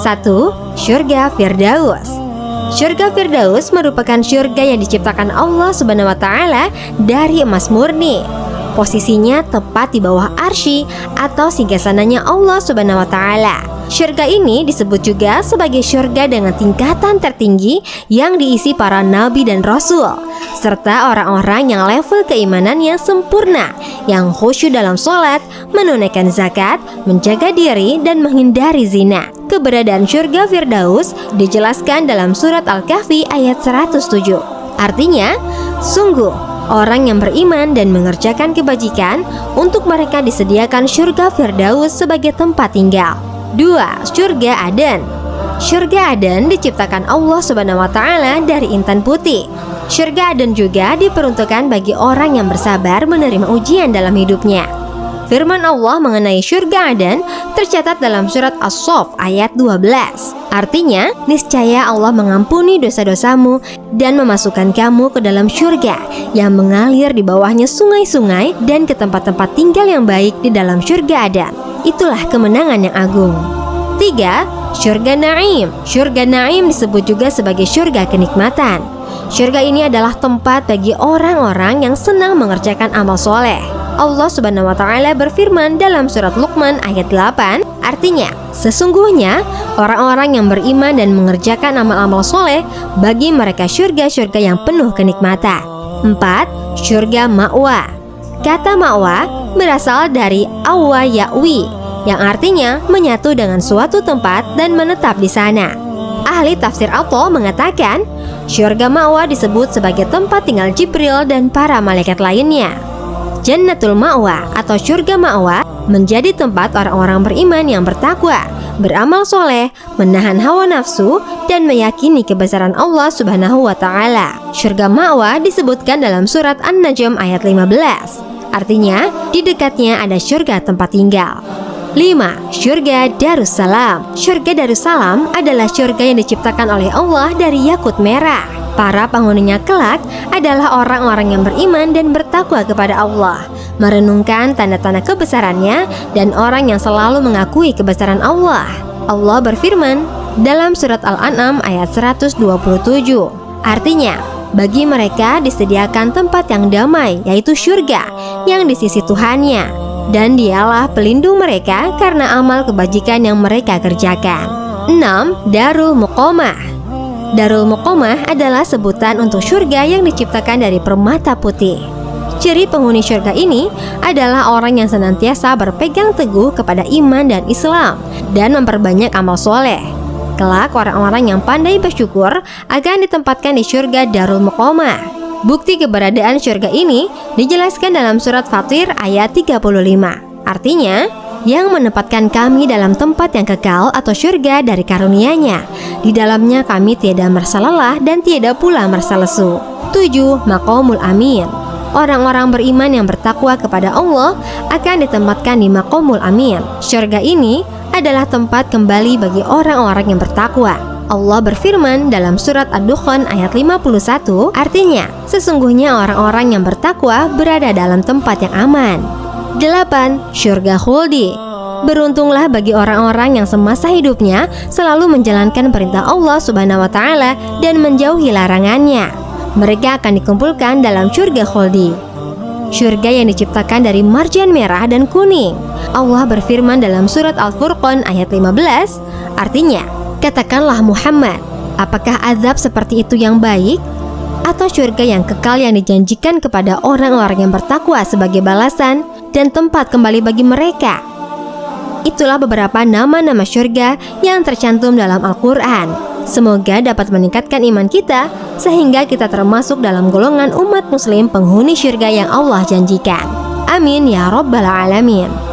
1. Syurga Firdaus. Syurga Firdaus merupakan syurga yang diciptakan Allah Subhanahu wa Ta'ala dari emas murni. Posisinya tepat di bawah arsy atau singgasananya Allah Subhanahu wa Ta'ala. Syurga ini disebut juga sebagai syurga dengan tingkatan tertinggi yang diisi para nabi dan rasul, serta orang-orang yang level keimanan yang sempurna, yang khusyuk dalam sholat, menunaikan zakat, menjaga diri, dan menghindari zina. Keberadaan syurga Firdaus dijelaskan dalam surat Al-Kahfi ayat 107. Artinya, sungguh orang yang beriman dan mengerjakan kebajikan, untuk mereka disediakan syurga Firdaus sebagai tempat tinggal. 2. Syurga Aden. Syurga Aden diciptakan Allah Subhanahu wa Ta'ala dari intan putih. Syurga Aden juga diperuntukkan bagi orang yang bersabar menerima ujian dalam hidupnya. Firman Allah mengenai syurga Aden tercatat dalam surat As-Saff ayat 12. Artinya, niscaya Allah mengampuni dosa-dosamu dan memasukkan kamu ke dalam syurga yang mengalir di bawahnya sungai-sungai dan ke tempat-tempat tinggal yang baik di dalam syurga Aden. Itulah kemenangan yang agung. 3. Syurga Naim. Syurga Naim disebut juga sebagai syurga kenikmatan. Syurga ini adalah tempat bagi orang-orang yang senang mengerjakan amal soleh. Allah Subhanahu wa Ta'ala berfirman dalam surat Luqman ayat 8, artinya, sesungguhnya orang-orang yang beriman dan mengerjakan amal-amal soleh, bagi mereka syurga-syurga yang penuh kenikmatan. 4. Syurga Ma'wa. Kata Ma'wa berasal dari Awa Ya'wi, yang artinya menyatu dengan suatu tempat dan menetap di sana. Ahli tafsir Atha mengatakan, syurga Ma'wa disebut sebagai tempat tinggal Jibril dan para malaikat lainnya. Jannatul Ma'wa atau syurga Ma'wa menjadi tempat orang-orang beriman yang bertakwa, beramal soleh, menahan hawa nafsu, dan meyakini kebesaran Allah Subhanahu wa Ta'ala. Syurga Ma'wa disebutkan dalam surat An-Najm ayat 15. Artinya, di dekatnya ada syurga tempat tinggal. 5. Syurga Darussalam. Syurga Darussalam adalah syurga yang diciptakan oleh Allah dari yakut merah. Para penghuninya kelak adalah orang-orang yang beriman dan bertakwa kepada Allah, merenungkan tanda-tanda kebesarannya, dan orang yang selalu mengakui kebesaran Allah. Allah berfirman dalam surat Al-An'am ayat 127. Artinya, bagi mereka disediakan tempat yang damai, yaitu syurga yang di sisi Tuhannya, dan dialah pelindung mereka karena amal kebajikan yang mereka kerjakan. 6. Darul Muqamah. Darul Muqamah adalah sebutan untuk syurga yang diciptakan dari permata putih. Ciri penghuni syurga ini adalah orang yang senantiasa berpegang teguh kepada iman dan Islam dan memperbanyak amal soleh. Kelak orang-orang yang pandai bersyukur akan ditempatkan di syurga Darul Muqamah. Bukti keberadaan syurga ini dijelaskan dalam surat Fatir ayat 35. Artinya, yang menempatkan kami dalam tempat yang kekal atau syurga dari karunia-Nya. Di dalamnya kami tiada merasa lelah dan tiada pula merasa lesu. 7. Maqamul Amin. Orang-orang beriman yang bertakwa kepada Allah akan ditempatkan di Maqamul Amin. Syurga ini adalah tempat kembali bagi orang-orang yang bertakwa. Allah berfirman dalam surat Ad-Dukhan ayat 51, artinya, sesungguhnya orang-orang yang bertakwa berada dalam tempat yang aman. 8. Syurga Khuldi. Beruntunglah bagi orang-orang yang semasa hidupnya selalu menjalankan perintah Allah Subhanahu wa Ta'ala dan menjauhi larangannya. Mereka akan dikumpulkan dalam syurga Khuldi, syurga yang diciptakan dari marjan merah dan kuning. Allah berfirman dalam surat Al-Furqan ayat 15, artinya, katakanlah Muhammad, apakah azab seperti itu yang baik? Atau syurga yang kekal yang dijanjikan kepada orang-orang yang bertakwa sebagai balasan dan tempat kembali bagi mereka? Itulah beberapa nama-nama syurga yang tercantum dalam Al-Quran. Semoga dapat meningkatkan iman kita sehingga kita termasuk dalam golongan umat muslim penghuni syurga yang Allah janjikan. Amin ya Rabbal Alamin.